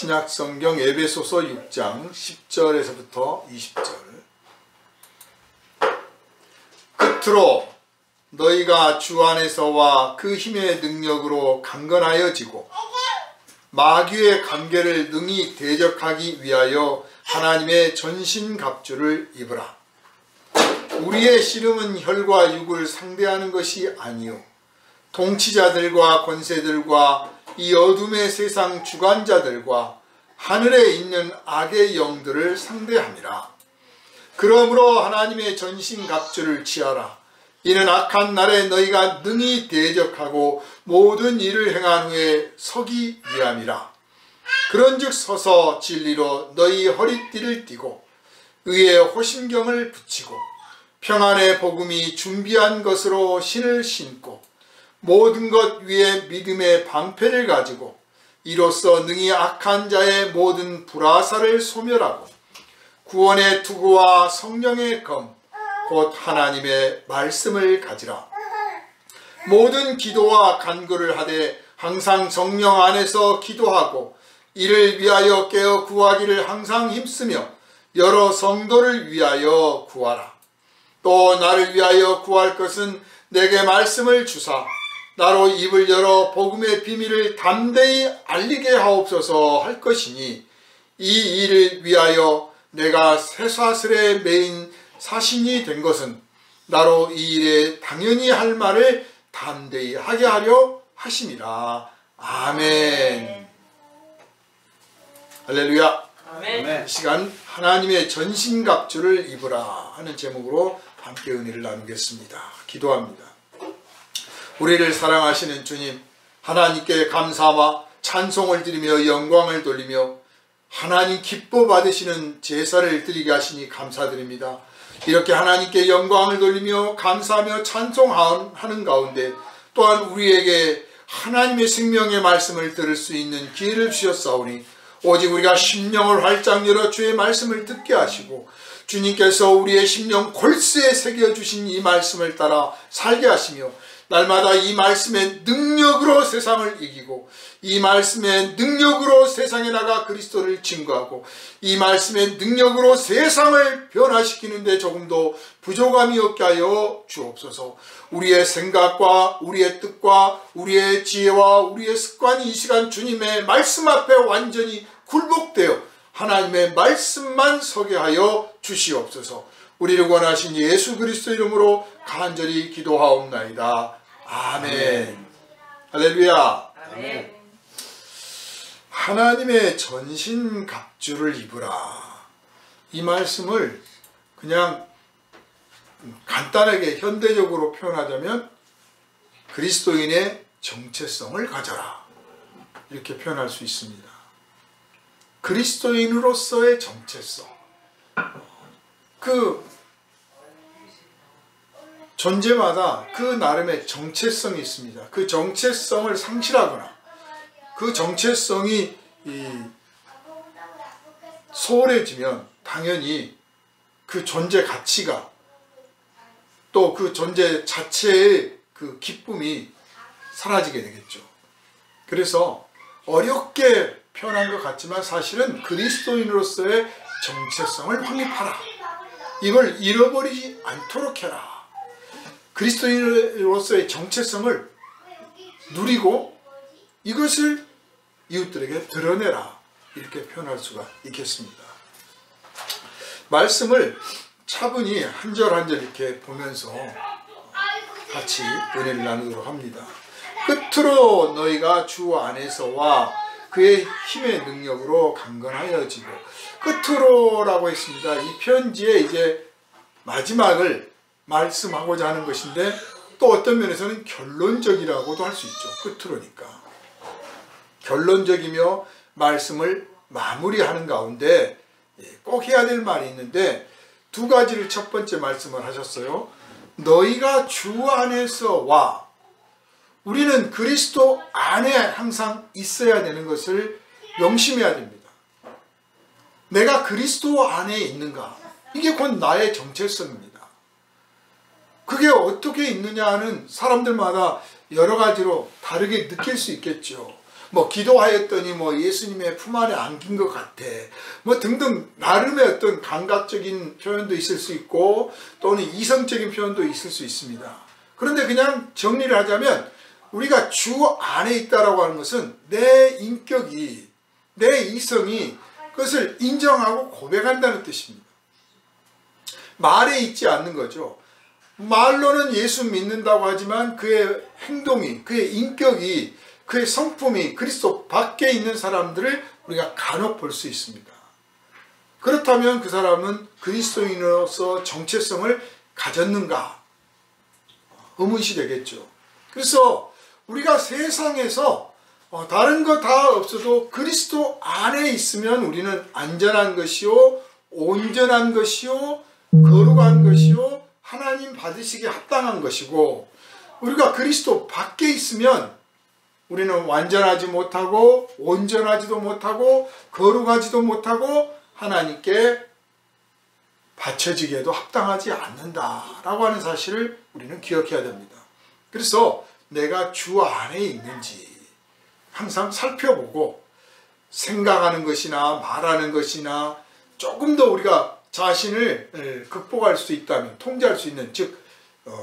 신약성경 에베소서 6장 10절에서부터 20절. 끝으로 너희가 주 안에서와 그 힘의 능력으로 강건하여지고 마귀의 관계를 능히 대적하기 위하여 하나님의 전신갑주를 입으라. 우리의 씨름은 혈과 육을 상대하는 것이 아니요 통치자들과 권세들과 이 어둠의 세상 주관자들과 하늘에 있는 악의 영들을 상대함이라. 그러므로 하나님의 전신갑주를 취하라. 이는 악한 날에 너희가 능히 대적하고 모든 일을 행한 후에 서기 위함이라. 그런즉 서서 진리로 너희 허리띠를 띠고 의의 호심경을 붙이고 평안의 복음이 준비한 것으로 신을 신고 모든 것 위에 믿음의 방패를 가지고 이로써 능히 악한 자의 모든 불화살을 소멸하고 구원의 투구와 성령의 검 곧 하나님의 말씀을 가지라. 모든 기도와 간구를 하되 항상 성령 안에서 기도하고 이를 위하여 깨어 구하기를 항상 힘쓰며 여러 성도를 위하여 구하라. 또 나를 위하여 구할 것은 내게 말씀을 주사 나로 입을 열어 복음의 비밀을 담대히 알리게 하옵소서 할 것이니 이 일을 위하여 내가 쇠사슬에 매인 사신이 된 것은 나로 이 일에 당연히 할 말을 담대히 하게 하려 하심이라. 아멘. 할렐루야. 아멘. 이 시간 하나님의 전신갑주를 입으라 하는 제목으로 함께 은혜를 나누겠습니다. 기도합니다. 우리를 사랑하시는 주님, 하나님께 감사와 찬송을 드리며 영광을 돌리며 하나님 기뻐 받으시는 제사를 드리게 하시니 감사드립니다. 이렇게 하나님께 영광을 돌리며 감사하며 찬송하는 가운데 또한 우리에게 하나님의 생명의 말씀을 들을 수 있는 기회를 주셨사오니 오직 우리가 심령을 활짝 열어 주의 말씀을 듣게 하시고 주님께서 우리의 심령 골수에 새겨주신 이 말씀을 따라 살게 하시며 날마다 이 말씀의 능력으로 세상을 이기고 이 말씀의 능력으로 세상에 나가 그리스도를 증거하고 이 말씀의 능력으로 세상을 변화시키는데 조금도 부족함이 없게 하여 주옵소서. 우리의 생각과 우리의 뜻과 우리의 지혜와 우리의 습관이 이 시간 주님의 말씀 앞에 완전히 굴복되어 하나님의 말씀만 서게 하여 주시옵소서. 우리를 원하신 예수 그리스도 이름으로 간절히 기도하옵나이다. 아멘. 할렐루야. 아멘. 하나님의 전신갑주를 입으라. 이 말씀을 그냥 간단하게 현대적으로 표현하자면 그리스도인의 정체성을 가져라. 이렇게 표현할 수 있습니다. 그리스도인으로서의 정체성. 그 존재마다 그 나름의 정체성이 있습니다. 그 정체성을 상실하거나 그 정체성이 소홀해지면 당연히 그 존재 가치가 또 그 존재 자체의 그 기쁨이 사라지게 되겠죠. 그래서 어렵게 표현한 것 같지만 사실은 그리스도인으로서의 정체성을 확립하라. 이걸 잃어버리지 않도록 해라. 그리스도인으로서의 정체성을 누리고 이것을 이웃들에게 드러내라. 이렇게 표현할 수가 있겠습니다. 말씀을 차분히 한 절 한 절 이렇게 보면서 같이 은혜를 나누도록 합니다. 끝으로 너희가 주 안에서와 그의 힘의 능력으로 강건하여지고, 끝으로라고 했습니다. 이 편지에 이제 마지막을 말씀하고자 하는 것인데 또 어떤 면에서는 결론적이라고도 할 수 있죠. 끝으로니까 결론적이며 말씀을 마무리하는 가운데 꼭 해야 될 말이 있는데 두 가지를 첫 번째 말씀을 하셨어요. 너희가 주 안에서와, 우리는 그리스도 안에 항상 있어야 되는 것을 명심해야 됩니다. 내가 그리스도 안에 있는가, 이게 곧 나의 정체성입니다. 그게 어떻게 있느냐 하는 사람들마다 여러 가지로 다르게 느낄 수 있겠죠. 뭐 기도하였더니 뭐 예수님의 품 안에 안긴 것 같아. 뭐 등등 나름의 어떤 감각적인 표현도 있을 수 있고 또는 이성적인 표현도 있을 수 있습니다. 그런데 그냥 정리를 하자면 우리가 주 안에 있다라고 하는 것은 내 인격이, 내 이성이 그것을 인정하고 고백한다는 뜻입니다. 말에 있지 않는 거죠. 말로는 예수 믿는다고 하지만 그의 행동이, 그의 인격이, 그의 성품이 그리스도 밖에 있는 사람들을 우리가 간혹 볼 수 있습니다. 그렇다면 그 사람은 그리스도인으로서 정체성을 가졌는가? 의문시 되겠죠. 그래서 우리가 세상에서 다른 거 다 없어도 그리스도 안에 있으면 우리는 안전한 것이요, 온전한 것이요, 거룩한 것이요, 하나님 받으시기에 합당한 것이고, 우리가 그리스도 밖에 있으면 우리는 완전하지 못하고 온전하지도 못하고 거룩하지도 못하고 하나님께 바쳐지기에도 합당하지 않는다라고 하는 사실을 우리는 기억해야 됩니다. 그래서 내가 주 안에 있는지 항상 살펴보고 생각하는 것이나 말하는 것이나 조금 더 우리가 자신을 극복할 수 있다면, 통제할 수 있는, 즉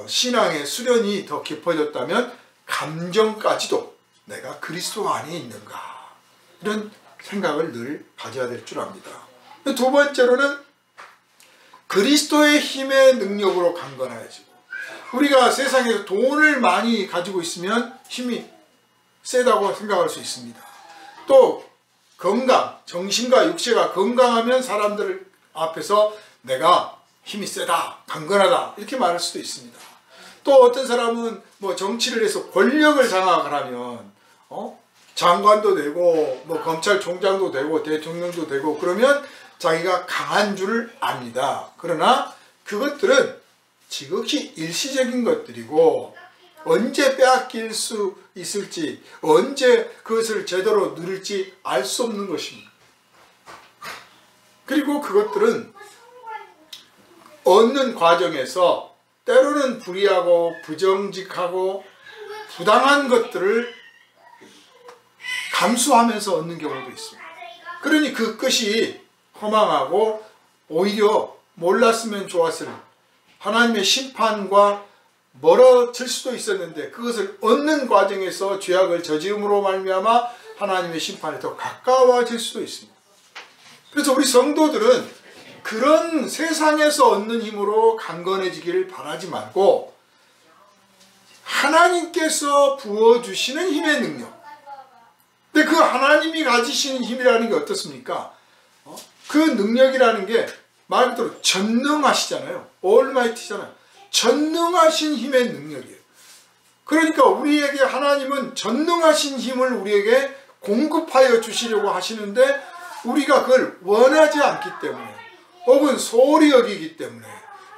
신앙의 수련이 더 깊어졌다면 감정까지도 내가 그리스도 안에 있는가, 이런 생각을 늘 가져야 될 줄 압니다. 두 번째로는 그리스도의 힘의 능력으로 강건해지고, 우리가 세상에서 돈을 많이 가지고 있으면 힘이 세다고 생각할 수 있습니다. 또 건강, 정신과 육체가 건강하면 사람들 앞에서 내가 힘이 세다, 강건하다 이렇게 말할 수도 있습니다. 또 어떤 사람은 뭐 정치를 해서 권력을 장악을 하면 장관도 되고 뭐 검찰총장도 되고 대통령도 되고 그러면 자기가 강한 줄 압니다. 그러나 그것들은 지극히 일시적인 것들이고 언제 빼앗길 수 있을지, 언제 그것을 제대로 누릴지 알 수 없는 것입니다. 그리고 그것들은 얻는 과정에서 때로는 불의하고 부정직하고 부당한 것들을 감수하면서 얻는 경우도 있습니다. 그러니 그것이 허망하고 오히려 몰랐으면 좋았을 하나님의 심판과 멀어질 수도 있었는데, 그것을 얻는 과정에서 죄악을 저지음으로 말미암아 하나님의 심판에 더 가까워질 수도 있습니다. 그래서 우리 성도들은 그런 세상에서 얻는 힘으로 강건해지기를 바라지 말고 하나님께서 부어주시는 힘의 능력, 근데 그 하나님이 가지시는 힘이라는 게 어떻습니까? 그 능력이라는 게 말 그대로 전능하시잖아요. 올마이티잖아요. 전능하신 힘의 능력이에요. 그러니까 우리에게 하나님은 전능하신 힘을 우리에게 공급하여 주시려고 하시는데 우리가 그걸 원하지 않기 때문에, 혹은 소홀히 여기기 때문에,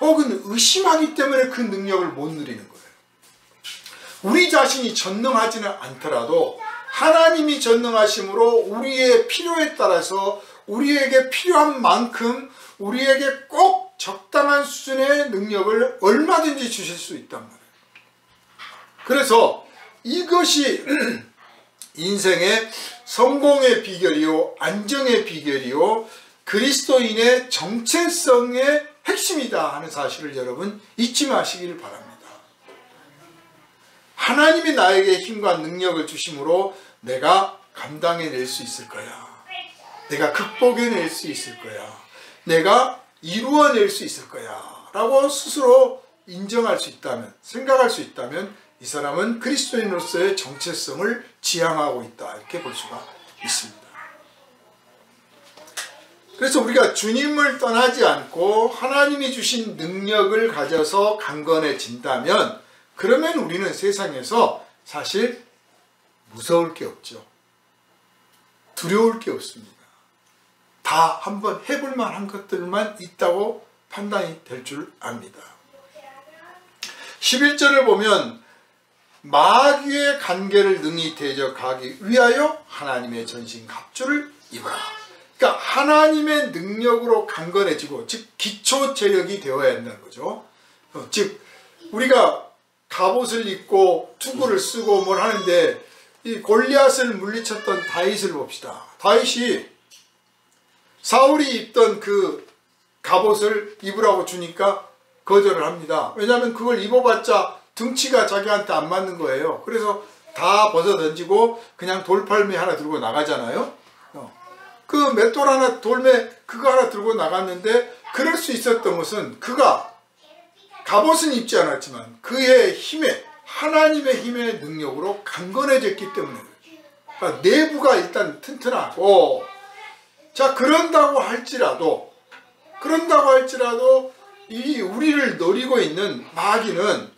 혹은 의심하기 때문에 그 능력을 못 누리는 거예요. 우리 자신이 전능하지는 않더라도 하나님이 전능하심으로 우리의 필요에 따라서 우리에게 필요한 만큼 우리에게 꼭 적당한 수준의 능력을 얼마든지 주실 수 있단 말이에요. 그래서 이것이 인생의 성공의 비결이요, 안정의 비결이요, 그리스도인의 정체성의 핵심이다 하는 사실을 여러분 잊지 마시길 바랍니다. 하나님이 나에게 힘과 능력을 주심으로 내가 감당해낼 수 있을 거야. 내가 극복해낼 수 있을 거야. 내가 이루어낼 수 있을 거야 라고 스스로 인정할 수 있다면, 생각할 수 있다면 이 사람은 그리스도인으로서의 정체성을 지향하고 있다, 이렇게 볼 수가 있습니다. 그래서 우리가 주님을 떠나지 않고 하나님이 주신 능력을 가져서 강건해진다면, 그러면 우리는 세상에서 사실 무서울 게 없죠. 두려울 게 없습니다. 다 한번 해볼 만한 것들만 있다고 판단이 될 줄 압니다. 11절을 보면 마귀의 간계를 능히 대적하기 위하여 하나님의 전신 갑주를 입어라. 그러니까 하나님의 능력으로 강건해지고, 즉 기초 체력이 되어야 한다는 거죠. 즉 우리가 갑옷을 입고 투구를 쓰고 뭘 하는데 이 골리앗을 물리쳤던 다윗을 봅시다. 다윗이 사울이 입던 그 갑옷을 입으라고 주니까 거절을 합니다. 왜냐하면 그걸 입어봤자 등치가 자기한테 안 맞는 거예요. 그래서 다 벗어 던지고 그냥 돌팔매 하나 들고 나가잖아요. 그 맷돌 하나, 돌매 그거 하나 들고 나갔는데, 그럴 수 있었던 것은 그가 갑옷은 입지 않았지만 그의 힘에, 하나님의 힘의 능력으로 강건해졌기 때문에, 그러니까 내부가 일단 튼튼하고, 자, 그런다고 할지라도 이 우리를 노리고 있는 마귀는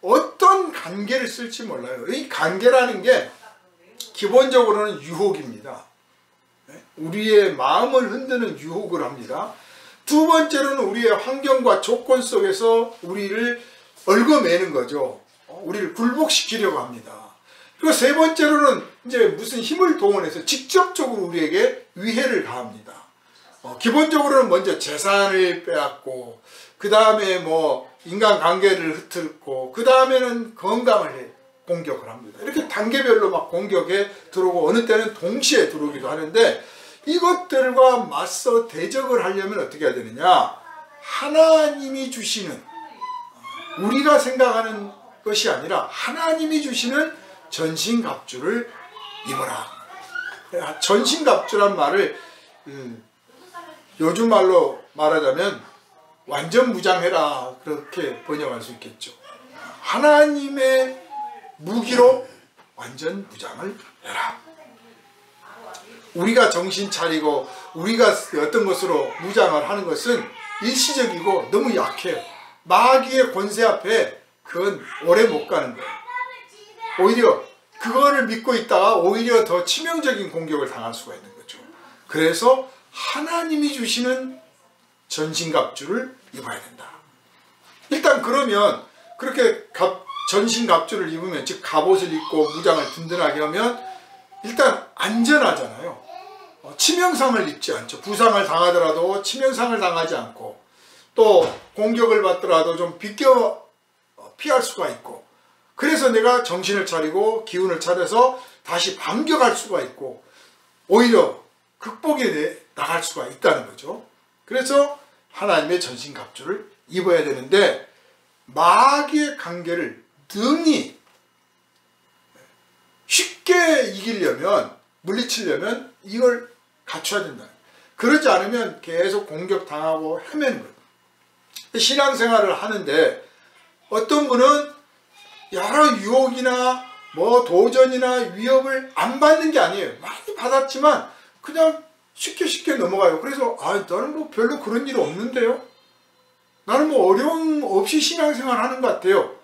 어떤 관계를 쓸지 몰라요. 이 관계라는 게 기본적으로는 유혹입니다. 우리의 마음을 흔드는 유혹을 합니다. 두 번째로는 우리의 환경과 조건 속에서 우리를 얽어매는 거죠. 우리를 굴복시키려고 합니다. 그리고 세 번째로는 이제 무슨 힘을 동원해서 직접적으로 우리에게 위해를 가합니다. 기본적으로는 먼저 재산을 빼앗고, 그 다음에 뭐 인간관계를 흐트고, 그 다음에는 건강을 공격을 합니다. 이렇게 단계별로 막 공격에 들어오고, 어느 때는 동시에 들어오기도 하는데, 이것들과 맞서 대적을 하려면 어떻게 해야 되느냐? 하나님이 주시는, 우리가 생각하는 것이 아니라 하나님이 주시는 전신갑주를 입어라. 전신갑주란 말을 요즘 말로 말하자면 완전 무장해라, 그렇게 번역할 수 있겠죠. 하나님의 무기로 완전 무장을 해라. 우리가 정신 차리고 우리가 어떤 것으로 무장을 하는 것은 일시적이고 너무 약해요. 마귀의 권세 앞에 그건 오래 못 가는 거예요. 오히려 그거를 믿고 있다가 오히려 더 치명적인 공격을 당할 수가 있는 거죠. 그래서 하나님이 주시는 전신갑주를 입어야 된다. 일단 그러면 그렇게 전신갑주를 입으면, 즉 갑옷을 입고 무장을 든든하게 하면 일단 안전하잖아요. 치명상을 입지 않죠. 부상을 당하더라도 치명상을 당하지 않고, 또 공격을 받더라도 좀 비껴 피할 수가 있고, 그래서 내가 정신을 차리고 기운을 차려서 다시 반격할 수가 있고, 오히려 극복에 나갈 수가 있다는 거죠. 그래서 하나님의 전신갑주를 입어야 되는데, 마귀의 관계를 능히 쉽게 이기려면, 물리치려면 이걸 갖춰야 된다. 그러지 않으면 계속 공격당하고 헤매는 거예요. 신앙생활을 하는데 어떤 분은 여러 유혹이나 뭐 도전이나 위협을 안 받는 게 아니에요. 많이 받았지만 그냥 쉽게 넘어가요. 그래서 나는 뭐 별로 그런 일 없는데요. 나는 뭐 어려움 없이 신앙생활 하는 것 같아요.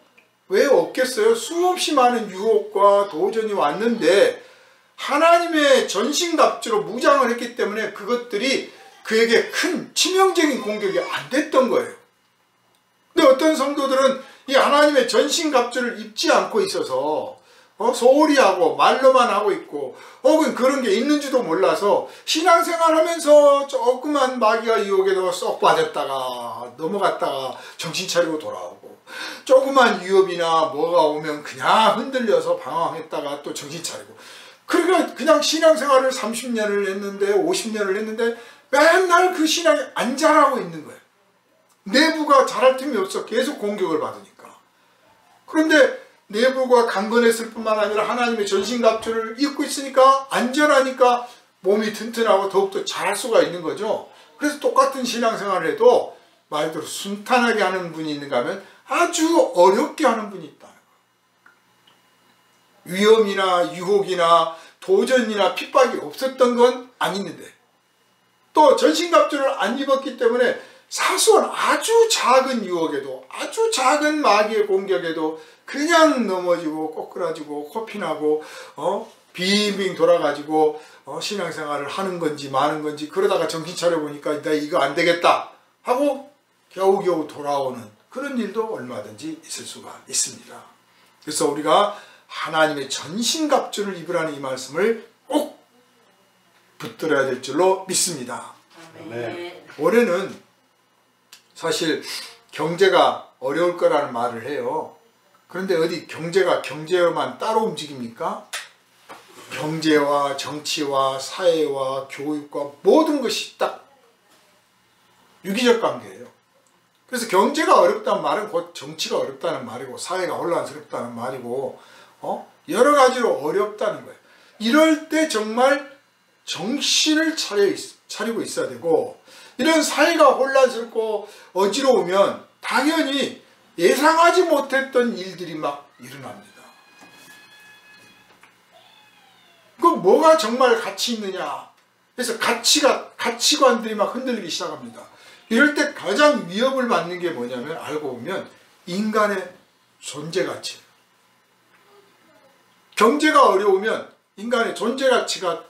왜 없겠어요? 수없이 많은 유혹과 도전이 왔는데 하나님의 전신갑주로 무장을 했기 때문에 그것들이 그에게 큰 치명적인 공격이 안 됐던 거예요. 근데 어떤 성도들은 이 하나님의 전신갑주를 입지 않고 있어서 소홀히 하고 말로만 하고 있고, 혹은 그런 게 있는지도 몰라서 신앙생활 하면서 조그만 마귀와 유혹에도 쏙 빠졌다가 넘어갔다가 정신 차리고 돌아오고, 조그만 위협이나 뭐가 오면 그냥 흔들려서 방황했다가 또 정신 차리고, 그러니까 그냥 신앙생활을 30년을 했는데 50년을 했는데 맨날 그 신앙이 안 자라고 있는 거예요. 내부가 자랄 틈이 없어. 계속 공격을 받으니까. 그런데 내부가 강건했을 뿐만 아니라 하나님의 전신갑주를 입고 있으니까 안전하니까 몸이 튼튼하고 더욱더 잘할 수가 있는 거죠. 그래서 똑같은 신앙생활을 해도 말대로 순탄하게 하는 분이 있는가 하면 아주 어렵게 하는 분이 있다는 거예요. 위험이나 유혹이나 도전이나 핍박이 없었던 건 아닌데, 또 전신갑주를 안 입었기 때문에 사소한 아주 작은 유혹에도, 아주 작은 마귀의 공격에도 그냥 넘어지고 꼬꾸라지고 코피나고 빙빙 돌아가지고 신앙생활을 하는 건지 마는 건지, 그러다가 정신 차려보니까 나 이거 안 되겠다 하고 겨우겨우 돌아오는 그런 일도 얼마든지 있을 수가 있습니다. 그래서 우리가 하나님의 전신갑주를 입으라는 이 말씀을 꼭 붙들어야 될 줄로 믿습니다. 네. 올해는 사실 경제가 어려울 거라는 말을 해요. 그런데 어디 경제가 경제만 따로 움직입니까? 경제와 정치와 사회와 교육과 모든 것이 딱 유기적 관계예요. 그래서 경제가 어렵다는 말은 곧 정치가 어렵다는 말이고 사회가 혼란스럽다는 말이고 여러 가지로 어렵다는 거예요. 이럴 때 정말 정신을 차리고 있어야 되고, 이런 사회가 혼란스럽고 어지러우면 당연히 예상하지 못했던 일들이 막 일어납니다. 그 뭐가 정말 가치 있느냐. 그래서 가치관들이 막 흔들리기 시작합니다. 이럴 때 가장 위협을 받는 게 뭐냐면, 알고 보면 인간의 존재 가치. 경제가 어려우면 인간의 존재 가치가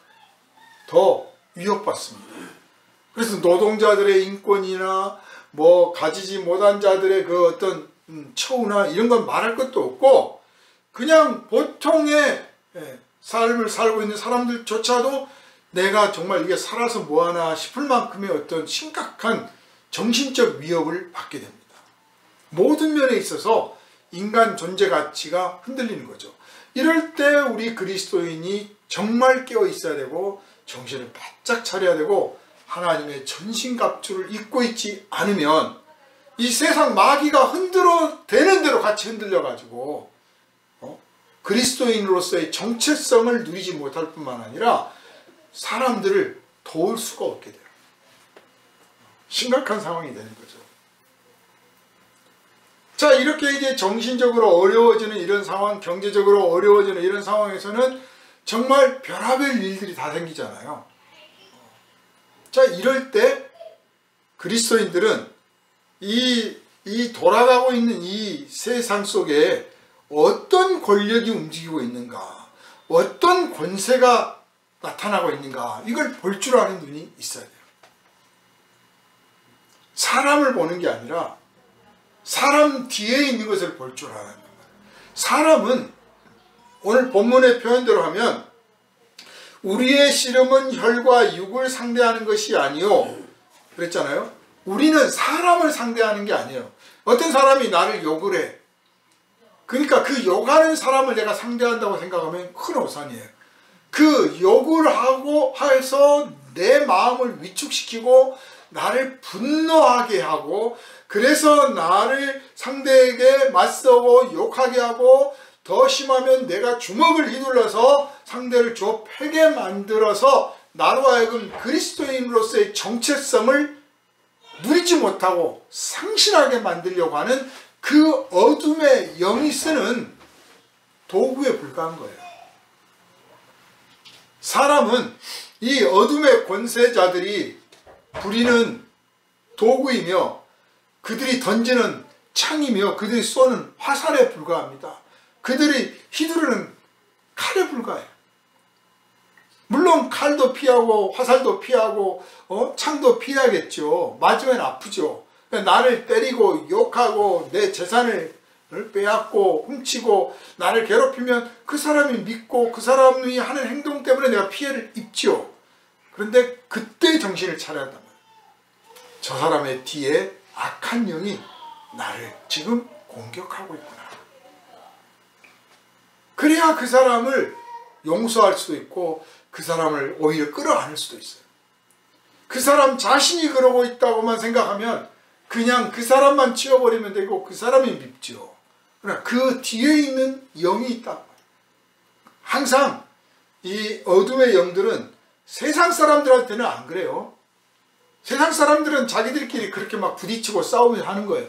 더 위협받습니다. 그래서 노동자들의 인권이나 뭐 가지지 못한 자들의 그 어떤 처우나 이런 건 말할 것도 없고, 그냥 보통의 삶을 살고 있는 사람들조차도 내가 정말 이게 살아서 뭐하나 싶을 만큼의 어떤 심각한 정신적 위협을 받게 됩니다. 모든 면에 있어서 인간 존재 가치가 흔들리는 거죠. 이럴 때 우리 그리스도인이 정말 깨어 있어야 되고 정신을 바짝 차려야 되고, 하나님의 전신갑주를 입고 있지 않으면 이 세상 마귀가 흔들어 되는 대로 같이 흔들려 가지고 그리스도인으로서의 정체성을 누리지 못할 뿐만 아니라 사람들을 도울 수가 없게 돼요. 심각한 상황이 되는 거죠. 자, 이렇게 이제 정신적으로 어려워지는 이런 상황, 경제적으로 어려워지는 이런 상황에서는 정말 별의별 일들이 다 생기잖아요. 자, 이럴 때 그리스도인들은 이 돌아가고 있는 이 세상 속에 어떤 권력이 움직이고 있는가, 어떤 권세가 나타나고 있는가, 이걸 볼 줄 아는 눈이 있어야 돼요. 사람을 보는 게 아니라 사람 뒤에 있는 것을 볼 줄 아는 거예요. 사람은 오늘 본문의 표현대로 하면 우리의 씨름은 혈과 육을 상대하는 것이 아니요, 그랬잖아요. 우리는 사람을 상대하는 게 아니에요. 어떤 사람이 나를 욕을 해. 그러니까 그 욕하는 사람을 내가 상대한다고 생각하면 큰 오산이에요. 그 욕을 하고 해서 내 마음을 위축시키고 나를 분노하게 하고, 그래서 나를 상대에게 맞서고 욕하게 하고, 더 심하면 내가 주먹을 휘둘러서 상대를 좁히게 만들어서 나로 하여금 그리스도인으로서의 정체성을 누리지 못하고 상실하게 만들려고 하는 그 어둠의 영이 쓰는 도구에 불과한 거예요. 사람은 이 어둠의 권세자들이 부리는 도구이며 그들이 던지는 창이며 그들이 쏘는 화살에 불과합니다. 그들이 휘두르는 칼에 불과해요. 물론 칼도 피하고 화살도 피하고 창도 피해야겠죠. 맞으면 아프죠. 나를 때리고 욕하고 내 재산을 빼앗고 훔치고 나를 괴롭히면 그 사람이 믿고 그 사람이 하는 행동 때문에 내가 피해를 입죠. 그런데 그때 정신을 차려야 한단 말이에요. 저 사람의 뒤에 악한 영이 나를 지금 공격하고 있구나. 그래야 그 사람을 용서할 수도 있고 그 사람을 오히려 끌어안을 수도 있어요. 그 사람 자신이 그러고 있다고만 생각하면 그냥 그 사람만 치워버리면 되고 그 사람이 밉죠. 그러나 그 뒤에 있는 영이 있다. 항상 이 어둠의 영들은 세상 사람들한테는 안 그래요. 세상 사람들은 자기들끼리 그렇게 막 부딪히고 싸우면서 하는 거예요.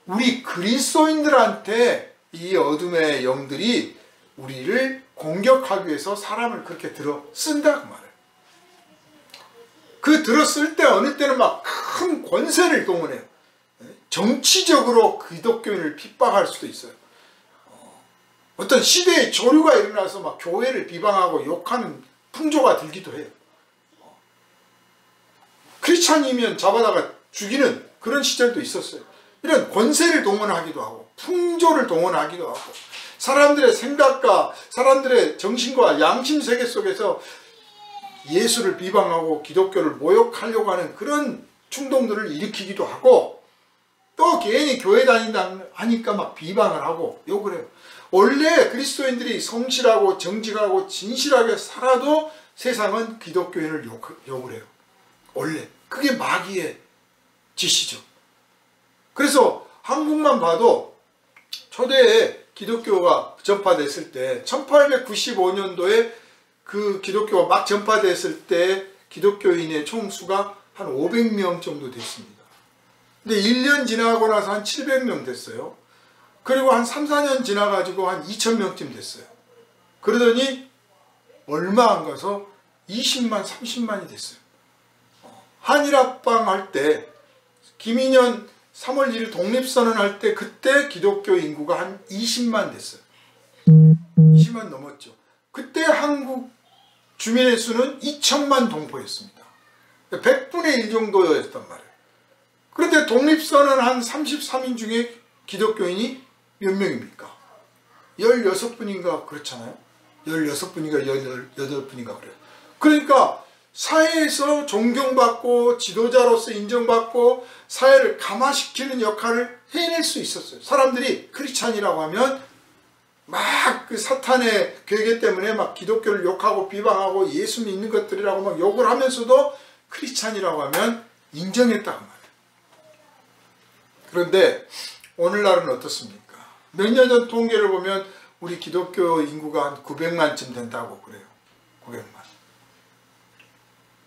우리 그리스도인들한테 이 어둠의 영들이 우리를 공격하기 위해서 사람을 그렇게 들어 쓴다 그 말이에요. 그 들어 쓸 때 어느 때는 막 큰 권세를 동원해요. 정치적으로 기독교인을 핍박할 수도 있어요. 어떤 시대의 조류가 일어나서 막 교회를 비방하고 욕하는 풍조가 들기도 해요. 크리스찬이면 잡아다가 죽이는 그런 시절도 있었어요. 이런 권세를 동원하기도 하고 풍조를 동원하기도 하고 사람들의 생각과 사람들의 정신과 양심 세계 속에서 예수를 비방하고 기독교를 모욕하려고 하는 그런 충동들을 일으키기도 하고, 또 괜히 교회 다닌다 하니까 막 비방을 하고 욕을 해요. 원래 그리스도인들이 성실하고 정직하고 진실하게 살아도 세상은 기독교인을 욕을 해요. 원래 그게 마귀의 짓이죠. 그래서 한국만 봐도 초대에 기독교가 전파됐을 때 1895년도에 그 기독교가 막 전파됐을 때 기독교인의 총수가 한 500명 정도 됐습니다. 근데 1년 지나고 나서 한 700명 됐어요. 그리고 한 3, 4년 지나가지고 한 2000명쯤 됐어요. 그러더니 얼마 안 가서 20만, 30만이 됐어요. 한일합방 할 때 김인현 3월 1일 독립선언 할 때 그때 기독교 인구가 한 20만 됐어요. 20만 넘었죠. 그때 한국 주민의 수는 2천만 동포였습니다. 100분의 1 정도였단 말이에요. 그런데 독립선언 한 33인 중에 기독교인이 몇 명입니까? 16분인가 그렇잖아요. 16분인가 18분인가 그래요. 그러니까 사회에서 존경받고 지도자로서 인정받고 사회를 감화시키는 역할을 해낼 수 있었어요. 사람들이 크리스찬이라고 하면 막 그 사탄의 괴계 때문에 막 기독교를 욕하고 비방하고 예수 믿는 것들이라고 막 욕을 하면서도 크리스찬이라고 하면 인정했다고 말이에요. 그런데 오늘날은 어떻습니까? 몇 년 전 통계를 보면 우리 기독교 인구가 한 900만쯤 된다고 그래요. 900만.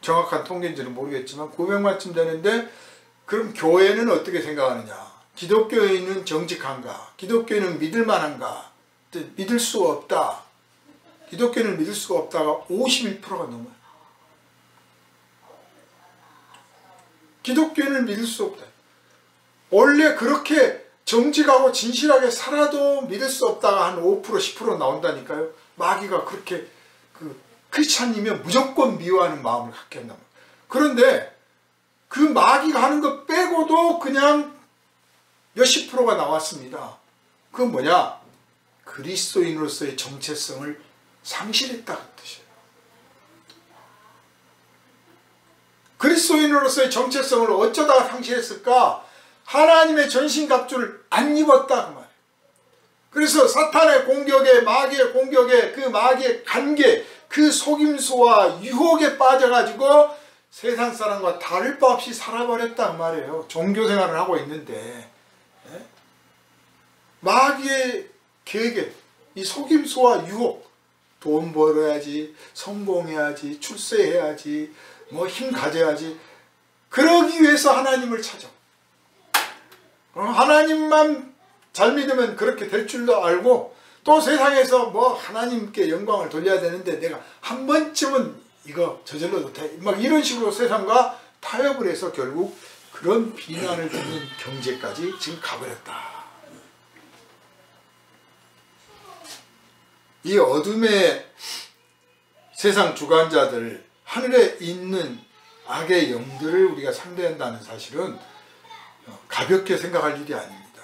정확한 통계인지는 모르겠지만 900만쯤 되는데 그럼 교회는 어떻게 생각하느냐? 기독교인은 정직한가? 기독교인은 믿을 만한가? 믿을 수가 없다. 기독교인을 믿을 수가 없다가 51%가 넘어요. 기독교인을 믿을 수 없다. 원래 그렇게 정직하고 진실하게 살아도 믿을 수 없다가 한 5%, 10% 나온다니까요. 마귀가 그렇게 크리스찬이면 무조건 미워하는 마음을 갖게 한단 말이에요. 그런데 그 마귀가 하는 것 빼고도 그냥 몇십 프로가 나왔습니다. 그건 뭐냐? 그리스도인으로서의 정체성을 상실했다는 뜻이에요. 그리스도인으로서의 정체성을 어쩌다가 상실했을까? 하나님의 전신갑주를 안 입었다 그 말이에요. 그래서 사탄의 공격에 마귀의 공격에 그 마귀의 관계 그 속임수와 유혹에 빠져가지고 세상 사람과 다를 바 없이 살아버렸다 그 말이에요. 종교생활을 하고 있는데 마귀의 계획에 이 속임수와 유혹 돈 벌어야지 성공해야지 출세해야지 뭐 힘 가져야지 그러기 위해서 하나님을 찾아. 하나님만 잘 믿으면 그렇게 될 줄도 알고 또 세상에서 뭐 하나님께 영광을 돌려야 되는데 내가 한 번쯤은 이거 저질러도 돼. 막 이런 식으로 세상과 타협을 해서 결국 그런 비난을 듣는 경제까지 지금 가버렸다. 이 어둠의 세상 주관자들, 하늘에 있는 악의 영들을 우리가 상대한다는 사실은 가볍게 생각할 일이 아닙니다.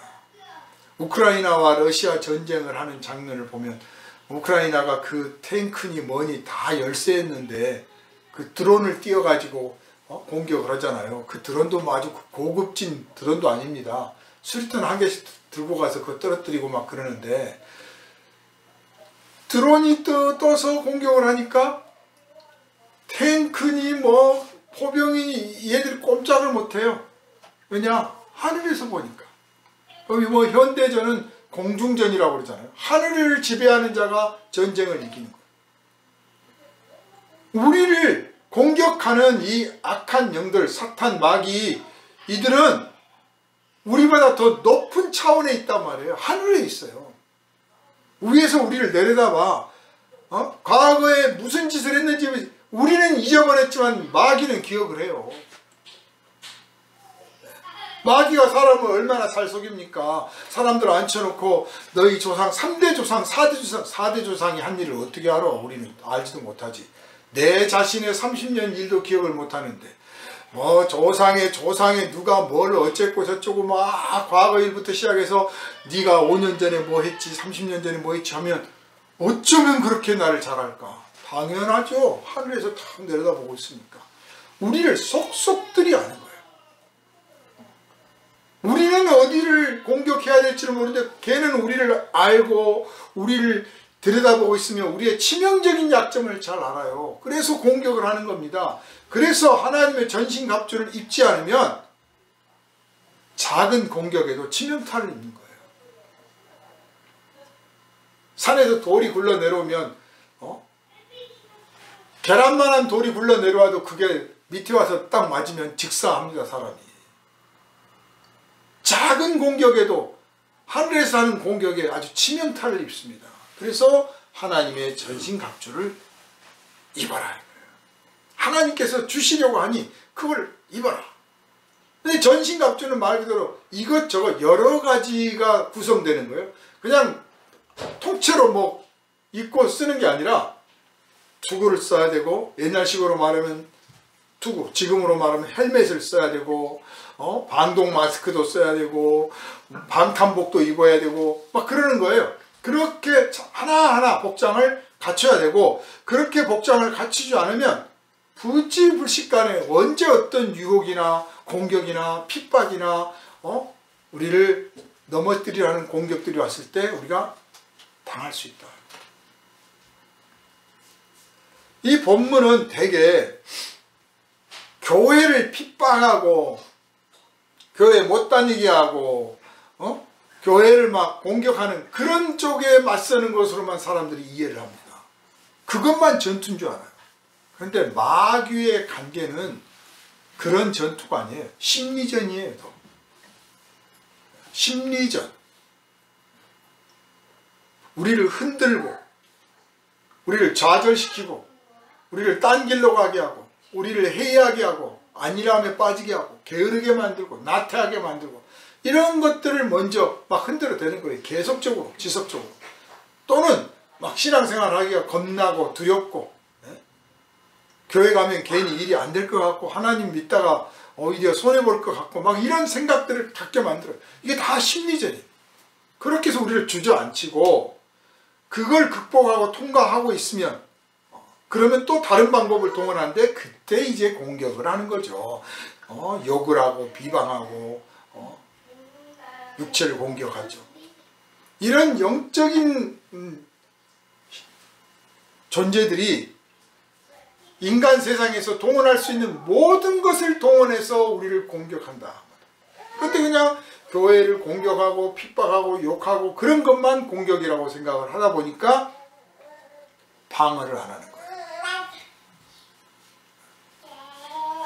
우크라이나와 러시아 전쟁을 하는 장면을 보면 우크라이나가 그 탱크니 뭐니 다 열세했는데 그 드론을 띄워가지고 공격을 하잖아요. 그 드론도 뭐 아주 고급진 드론도 아닙니다. 수리탄 한 개씩 들고 가서 그거 떨어뜨리고 막 그러는데 드론이 떠서 공격을 하니까 탱크니 뭐 포병이니 얘들 꼼짝을 못해요. 왜냐? 하늘에서 보니까. 뭐 현대전은 공중전이라고 그러잖아요. 하늘을 지배하는 자가 전쟁을 이기는 거예요. 우리를 공격하는 이 악한 영들, 사탄, 마귀 이들은 우리보다 더 높은 차원에 있단 말이에요. 하늘에 있어요. 위에서 우리를 내려다봐. 과거에 무슨 짓을 했는지 우리는 잊어버렸지만 마귀는 기억을 해요. 마귀가 사람을 얼마나 잘 속입니까? 사람들 앉혀놓고 너희 조상 3대 조상 4대 조상이 한 일을 어떻게 알아? 우리는 알지도 못하지. 내 자신의 30년 일도 기억을 못하는데 뭐 조상의 누가 뭘 어쨌고 저쩌고 막 과거 일부터 시작해서 네가 5년 전에 뭐 했지 30년 전에 뭐 했지 하면 어쩌면 그렇게 나를 잘 알까? 당연하죠. 하늘에서 탁 내려다보고 있으니까. 우리를 속속들이 아는 거예요. 우리를 우리는 어디를 공격해야 될지를 모르는데 걔는 우리를 알고 우리를 들여다보고 있으며 우리의 치명적인 약점을 잘 알아요. 그래서 공격을 하는 겁니다. 그래서 하나님의 전신갑주를 입지 않으면 작은 공격에도 치명타를 입는 거예요. 산에서 돌이 굴러 내려오면 계란만한 돌이 굴러 내려와도 그게 밑에 와서 딱 맞으면 직사합니다. 사람이. 작은 공격에도 하늘에서 하는 공격에 아주 치명타를 입습니다. 그래서 하나님의 전신갑주를 입어라. 하나님께서 주시려고 하니 그걸 입어라. 근데 전신갑주는 말 그대로 이것저것 여러 가지가 구성되는 거예요. 그냥 통째로 뭐 입고 쓰는 게 아니라 투구를 써야 되고, 옛날식으로 말하면 투구, 지금으로 말하면 헬멧을 써야 되고, 방독 마스크도 써야 되고, 방탄복도 입어야 되고 막 그러는 거예요. 그렇게 하나하나 복장을 갖춰야 되고, 그렇게 복장을 갖추지 않으면 부지불식간에 언제 어떤 유혹이나 공격이나 핍박이나 우리를 넘어뜨리라는 공격들이 왔을 때 우리가 당할 수 있다. 이 본문은 대개 교회를 핍박하고 교회 못 다니게 하고 교회를 막 공격하는 그런 쪽에 맞서는 것으로만 사람들이 이해를 합니다. 그것만 전투인 줄 알아요. 그런데 마귀의 관계는 그런 전투가 아니에요. 심리전이에요. 더. 심리전. 우리를 흔들고 우리를 좌절시키고 우리를 딴 길로 가게 하고 우리를 해이하게 하고 안일함에 빠지게 하고 게으르게 만들고 나태하게 만들고 이런 것들을 먼저 막 흔들어 대는 거예요. 계속적으로 지속적으로. 또는 막 신앙생활 하기가 겁나고 두렵고 교회 가면 괜히 일이 안 될 것 같고 하나님 믿다가 오히려 손해볼 것 같고 막 이런 생각들을 갖게 만들어요. 이게 다 심리전이에요. 그렇게 해서 우리를 주저앉히고 그걸 극복하고 통과하고 있으면 그러면 또 다른 방법을 동원하는데 그때 이제 공격을 하는 거죠. 욕을 하고 비방하고 육체를 공격하죠. 이런 영적인 존재들이 인간 세상에서 동원할 수 있는 모든 것을 동원해서 우리를 공격한다. 그런데 그냥 교회를 공격하고 핍박하고 욕하고 그런 것만 공격이라고 생각을 하다 보니까 방어를 안 하는 거예요.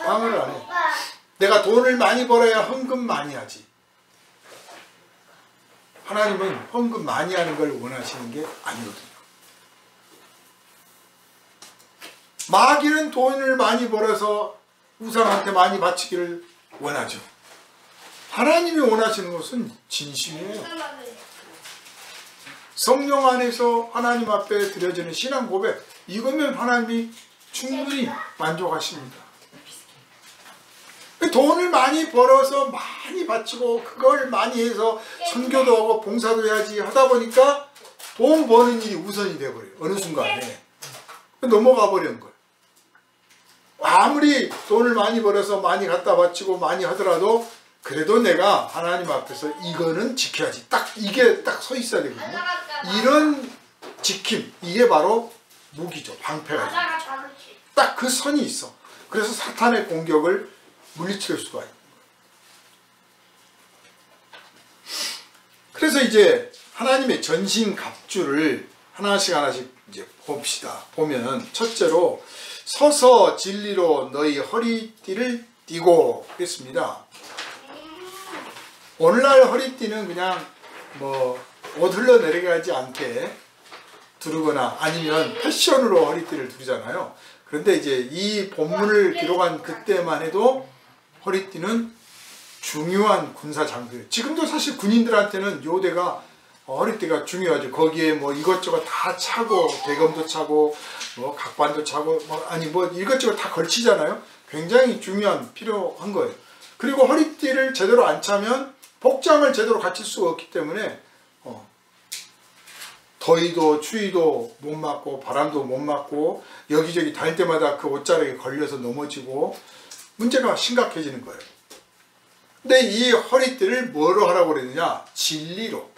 방어를 안 해. 내가 돈을 많이 벌어야 헌금 많이 하지. 하나님은 헌금 많이 하는 걸 원하시는 게 아니거든요. 마귀는 돈을 많이 벌어서 우상한테 많이 바치기를 원하죠. 하나님이 원하시는 것은 진심이에요. 성령 안에서 하나님 앞에 드려지는 신앙 고백, 이거면 하나님이 충분히 만족하십니다. 돈을 많이 벌어서 많이 바치고 그걸 많이 해서 선교도 하고 봉사도 해야지 하다 보니까 돈 버는 일이 우선이 돼버려요. 어느 순간에 넘어가 버리는 거예요. 아무리 돈을 많이 벌어서 많이 갖다 바치고 많이 하더라도 그래도 내가 하나님 앞에서 이거는 지켜야지. 딱 이게 딱 서 있어야 되거든요. 이런 지킴, 이게 바로 무기죠. 방패가. 딱 그 선이 있어. 그래서 사탄의 공격을 물리칠 수가 있는 거예요. 그래서 이제 하나님의 전신 갑주를 하나씩 이제 봅시다. 보면 첫째로 서서 진리로 너희 허리띠를 띠고 그랬습니다. 오늘날 허리띠는 그냥 뭐 옷 흘러내려가지 않게 두르거나 아니면 패션으로 허리띠를 두르잖아요. 그런데 이제 이 본문을 기록한 그때만 해도 허리띠는 중요한 군사 장비예요. 지금도 사실 군인들한테는 요대가 허리띠가 중요하죠. 거기에 뭐 이것저것 다 차고 대검도 차고 뭐 각반도 차고 뭐 이것저것 다 걸치잖아요. 굉장히 중요한 필요한 거예요. 그리고 허리띠를 제대로 안 차면 복장을 제대로 갖출 수가 없기 때문에 더위도 추위도 못 맞고 바람도 못 맞고 여기저기 다닐 때마다 그 옷자락에 걸려서 넘어지고 문제가 심각해지는 거예요. 근데 이 허리띠를 뭐로 하라고 그랬느냐? 진리로.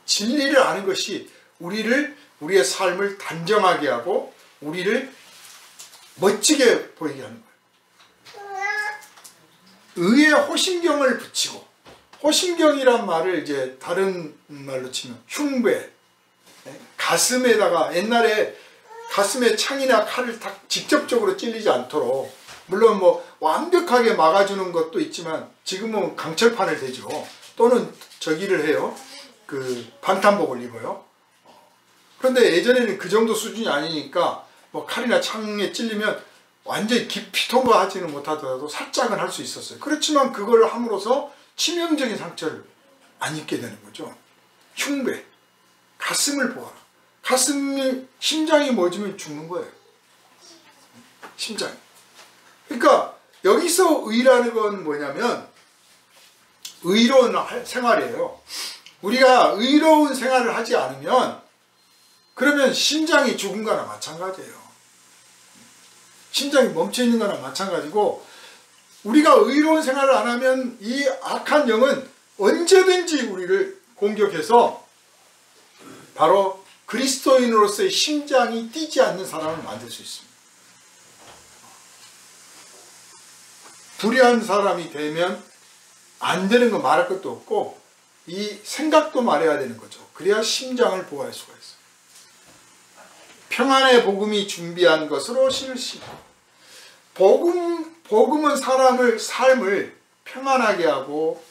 진리를 아는 것이 우리의 삶을 단정하게 하고 우리를 멋지게 보이게 하는 거예요. 의에 호심경을 붙이고, 호심경이란 말을 이제 다른 말로 치면 흉배, 가슴에다가, 옛날에 가슴에 창이나 칼을 딱 직접적으로 찔리지 않도록, 물론 뭐 완벽하게 막아주는 것도 있지만 지금은 강철판을 대죠. 또는 저기를 해요. 그 방탄복을 입어요. 그런데 예전에는 그 정도 수준이 아니니까 뭐 칼이나 창에 찔리면 완전히 깊이 통과하지는 못하더라도 살짝은 할 수 있었어요. 그렇지만 그걸 함으로써 치명적인 상처를 안 입게 되는 거죠. 흉배, 가슴을 보아라. 심장이 멎으면 죽는 거예요. 심장이. 그러니까 여기서 의라는 건 뭐냐면 의로운 생활이에요. 우리가 의로운 생활을 하지 않으면 그러면 심장이 죽은 거나 마찬가지예요. 심장이 멈춰있는 거나 마찬가지고, 우리가 의로운 생활을 안 하면 이 악한 영은 언제든지 우리를 공격해서 바로 그리스도인으로서의 심장이 뛰지 않는 사람을 만들 수 있습니다. 불의한 사람이 되면 안 되는 거 말할 것도 없고 이 생각도 말해야 되는 거죠. 그래야 심장을 보호할 수가 있어요. 평안의 복음이 준비한 것으로 신으시고, 복음은 삶을 평안하게 하고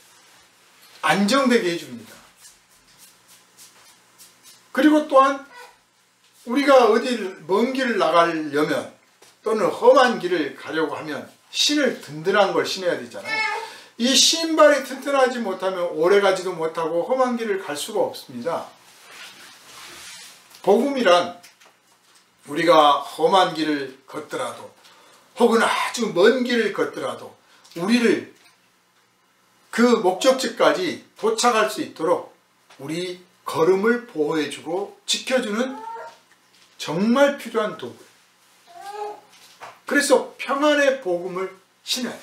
안정되게 해줍니다. 그리고 또한 우리가 어디 먼 길을 나가려면 또는 험한 길을 가려고 하면 신을 든든한 걸 신어야 되잖아요. 이 신발이 튼튼하지 못하면 오래가지도 못하고 험한 길을 갈 수가 없습니다. 복음이란 우리가 험한 길을 걷더라도 혹은 아주 먼 길을 걷더라도 우리를 그 목적지까지 도착할 수 있도록 우리 걸음을 보호해주고 지켜주는 정말 필요한 도구예요. 그래서 평안의 복음을 신어야 돼요.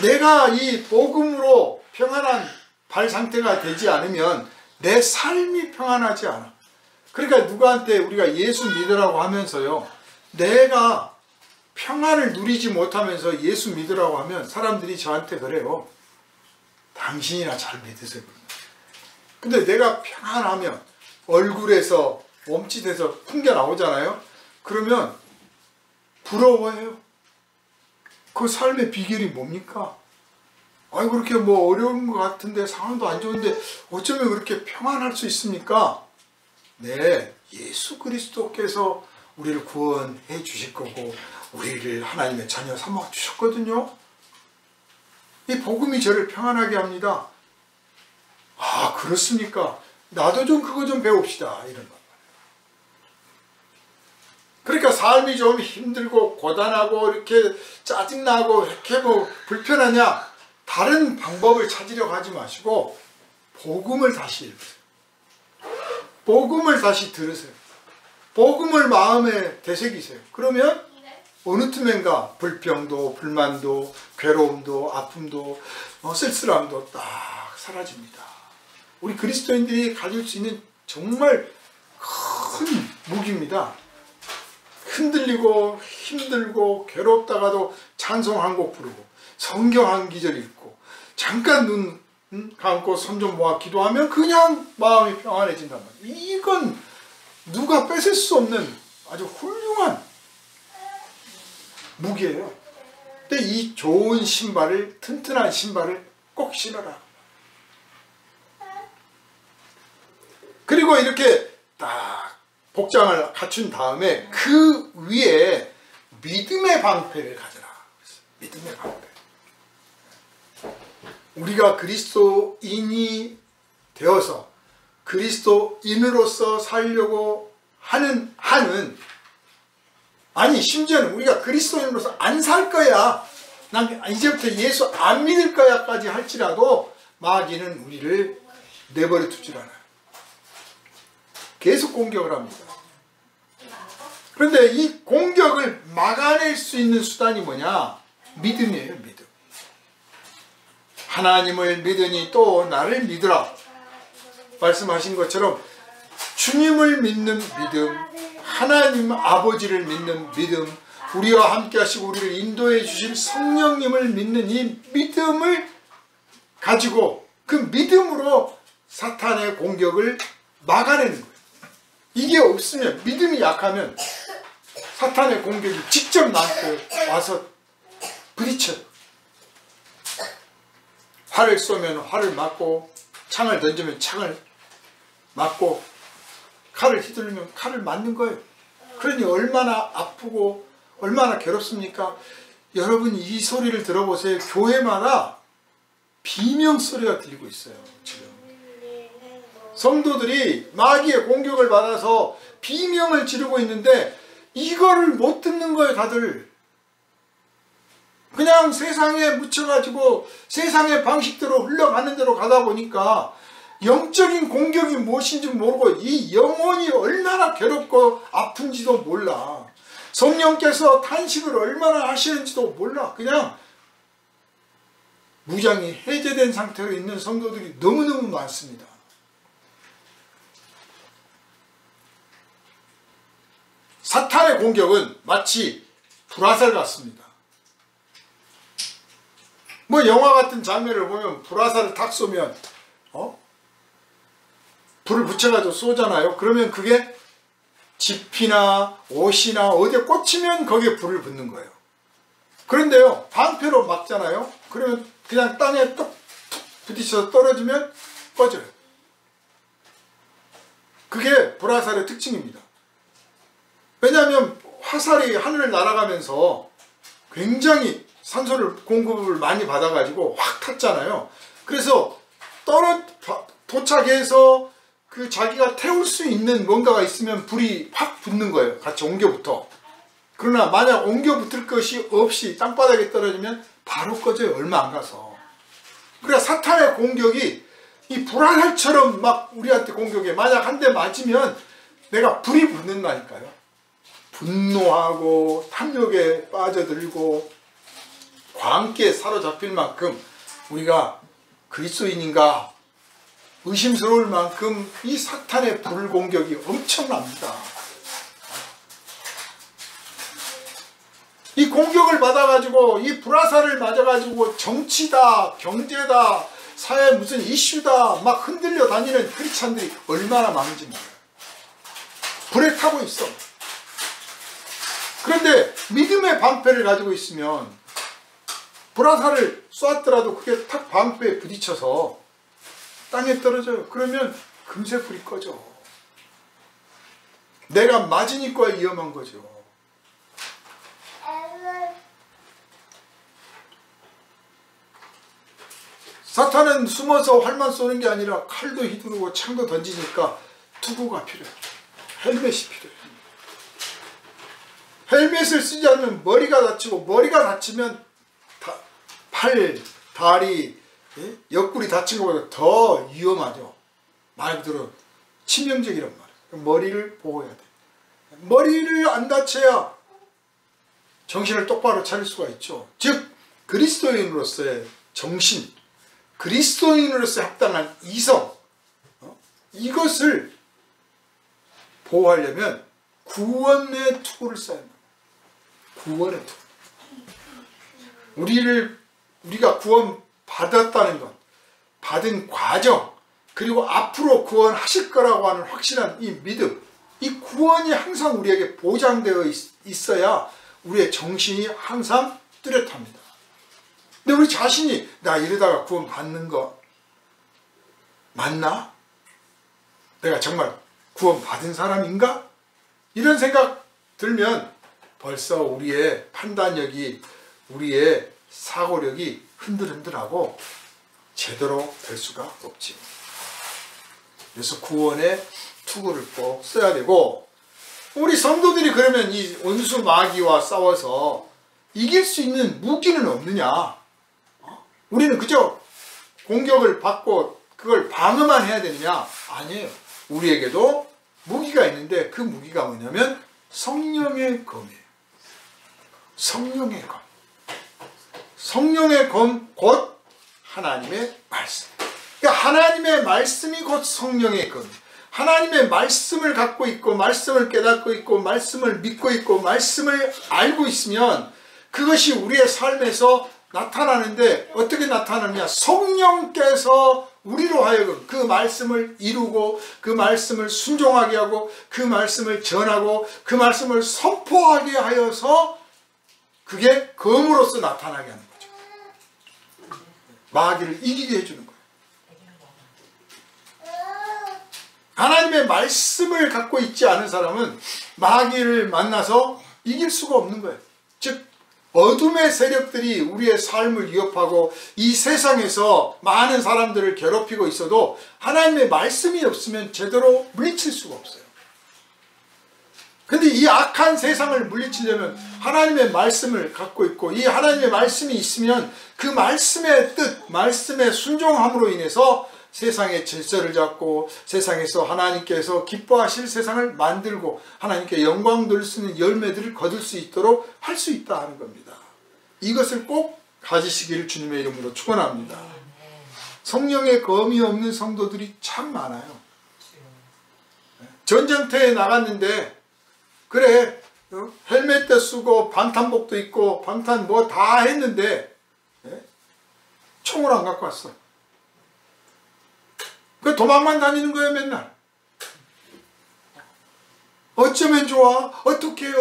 내가 이 복음으로 평안한 발 상태가 되지 않으면 내 삶이 평안하지 않아. 그러니까 누구한테 우리가 예수 믿으라고 하면서요, 내가 평안을 누리지 못하면서 예수 믿으라고 하면 사람들이 저한테 그래요. 당신이나 잘 믿으세요. 근데 내가 평안하면 얼굴에서 몸짓에서 풍겨 나오잖아요. 그러면 부러워해요. 그 삶의 비결이 뭡니까? 아니 그렇게 뭐 어려운 것 같은데 상황도 안 좋은데 어쩌면 그렇게 평안할 수 있습니까? 네, 예수 그리스도께서 우리를 구원해 주실 거고 우리를 하나님의 자녀 삼아 주셨거든요. 이 복음이 저를 평안하게 합니다. 아 그렇습니까? 나도 좀 그거 좀 배웁시다. 이런 거. 그러니까 삶이 좀 힘들고 고단하고 이렇게 짜증나고 이렇게 뭐 불편하냐, 다른 방법을 찾으려고 하지 마시고 복음을 다시 읽으세요. 복음을 다시 들으세요. 복음을 마음에 되새기세요. 그러면 어느 틈엔가 불평도 불만도 괴로움도 아픔도 쓸쓸함도 딱 사라집니다. 우리 그리스도인들이 가질 수 있는 정말 큰 무기입니다. 흔들리고 힘들고 괴롭다가도 찬송 한 곡 부르고 성경 한 기절 읽고 잠깐 눈 감고 손 좀 모아 기도하면 그냥 마음이 평안해진단 말이에요. 이건 누가 뺏을 수 없는 아주 훌륭한 무기예요. 근데 이 좋은 신발을, 튼튼한 신발을 꼭 신어라. 그리고 이렇게 딱 복장을 갖춘 다음에 그 위에 믿음의 방패를 가져라. 믿음의 방패. 우리가 그리스도인이 되어서 그리스도인으로서 살려고 하는 한은, 아니 심지어는 우리가 그리스도인으로서 안 살 거야, 난 이제부터 예수 안 믿을 거야까지 할지라도 마귀는 우리를 내버려 두질 않아요. 계속 공격을 합니다. 그런데 이 공격을 막아낼 수 있는 수단이 뭐냐? 믿음이에요. 믿음. 하나님을 믿으니 또 나를 믿으라 말씀하신 것처럼 주님을 믿는 믿음, 하나님 아버지를 믿는 믿음, 우리와 함께 하시고 우리를 인도해 주신 성령님을 믿는 이 믿음을 가지고 그 믿음으로 사탄의 공격을 막아내는 거예요. 이게 없으면, 믿음이 약하면 사탄의 공격이 직접 나한테 와서 부딪혀요. 활을 쏘면 활을 맞고, 창을 던지면 창을 맞고, 칼을 휘두르면 칼을 맞는 거예요. 그러니 얼마나 아프고 얼마나 괴롭습니까? 여러분 이 소리를 들어보세요. 교회마다 비명소리가 들리고 있어요. 지금 성도들이 마귀의 공격을 받아서 비명을 지르고 있는데 이거를 못 듣는 거예요. 다들 그냥 세상에 묻혀가지고 세상의 방식대로 흘러가는 대로 가다 보니까 영적인 공격이 무엇인지 모르고 이 영혼이 얼마나 괴롭고 아픈지도 몰라. 성령께서 탄식을 얼마나 하시는지도 몰라. 그냥 무장이 해제된 상태로 있는 성도들이 너무너무 많습니다. 사탄의 공격은 마치 불화살 같습니다. 뭐 영화 같은 장면을 보면 불화살을 탁 쏘면 불을 붙여가지고 쏘잖아요. 그러면 그게 집이나 옷이나 어디에 꽂히면 거기에 불을 붙는 거예요. 그런데요, 방패로 막잖아요. 그러면 그냥 땅에 뚝 부딪혀서 떨어지면 꺼져요. 그게 불화살의 특징입니다. 왜냐하면 화살이 하늘을 날아가면서 굉장히 산소를 공급을 많이 받아가지고 확 탔잖아요. 그래서 도착해서 그 자기가 태울 수 있는 뭔가가 있으면 불이 확 붙는 거예요. 같이 옮겨붙어. 그러나 만약 옮겨붙을 것이 없이 땅바닥에 떨어지면 바로 꺼져요. 얼마 안 가서. 그러니까 사탄의 공격이 이 불화살처럼 막 우리한테 공격해. 만약 한 대 맞으면 내가 불이 붙는다니까요. 분노하고 탐욕에 빠져들고 광기에 사로잡힐 만큼 우리가 그리스도인인가 의심스러울 만큼 이 사탄의 불공격이 엄청납니다. 이 공격을 받아가지고 이 불화살을 맞아가지고 정치다, 경제다, 사회 무슨 이슈다 막 흔들려 다니는 크리스찬들이 얼마나 많은지 몰라요. 불에 타고 있어. 그런데 믿음의 방패를 가지고 있으면 불화살을 쏘았더라도 그게 탁 방패에 부딪혀서 땅에 떨어져요. 그러면 금세 불이 꺼져. 내가 맞으니까 위험한 거죠. 사탄은 숨어서 활만 쏘는 게 아니라 칼도 휘두르고 창도 던지니까 투구가 필요해요. 헬멧이 필요해요. 헬멧을 쓰지 않으면 머리가 다치고, 머리가 다치면 팔, 다리, 옆구리 다친 것보다 더 위험하죠. 말 그대로 치명적이란 말이에요. 머리를 보호해야 돼. 머리를 안 다쳐야 정신을 똑바로 차릴 수가 있죠. 즉 그리스도인으로서의 정신, 그리스도인으로서 합당한 이성, 이것을 보호하려면 구원의 투구를 써야 합니다. 구원의 투구. 우리가 구원 받았다는 것, 받은 과정, 그리고 앞으로 구원하실 거라고 하는 확실한 이 믿음, 이 구원이 항상 우리에게 보장되어 있어야 우리의 정신이 항상 뚜렷합니다. 근데 우리 자신이 나 이러다가 구원 받는 거 맞나? 내가 정말 구원 받은 사람인가? 이런 생각 들면 벌써 우리의 판단력이, 우리의 사고력이 흔들흔들하고 제대로 될 수가 없지. 그래서 구원의 투구를 꼭 써야 되고, 우리 성도들이 그러면 이 원수 마귀와 싸워서 이길 수 있는 무기는 없느냐? 우리는 그저 공격을 받고 그걸 방어만 해야 되느냐? 아니에요. 우리에게도 무기가 있는데 그 무기가 뭐냐면 성령의 검이에요. 성령의 검. 성령의 검 곧 하나님의 말씀. 그러니까 하나님의 말씀이 곧 성령의 검. 하나님의 말씀을 갖고 있고 말씀을 깨닫고 있고 말씀을 믿고 있고 말씀을 알고 있으면 그것이 우리의 삶에서 나타나는데 어떻게 나타나느냐? 성령께서 우리로 하여금 그 말씀을 이루고 그 말씀을 순종하게 하고 그 말씀을 전하고 그 말씀을 선포하게 하여서 그게 검으로서 나타나게 하는 거죠. 마귀를 이기게 해주는 거예요. 하나님의 말씀을 갖고 있지 않은 사람은 마귀를 만나서 이길 수가 없는 거예요. 즉 어둠의 세력들이 우리의 삶을 위협하고 이 세상에서 많은 사람들을 괴롭히고 있어도 하나님의 말씀이 없으면 제대로 물리칠 수가 없어요. 근데 이 악한 세상을 물리치려면 하나님의 말씀을 갖고 있고 이 하나님의 말씀이 있으면 그 말씀의 뜻, 말씀의 순종함으로 인해서 세상의 질서를 잡고 세상에서 하나님께서 기뻐하실 세상을 만들고 하나님께 영광 돌릴 수 있는 열매들을 거둘 수 있도록 할 수 있다 하는 겁니다. 이것을 꼭 가지시기를 주님의 이름으로 축원합니다. 성령의 검이 없는 성도들이 참 많아요. 전쟁터에 나갔는데 그래 헬멧도 쓰고 방탄복도 입고 방탄 뭐 다 했는데 총을 안 갖고 왔어. 그 도망만 다니는 거예요 맨날. 어쩌면 좋아? 어떻게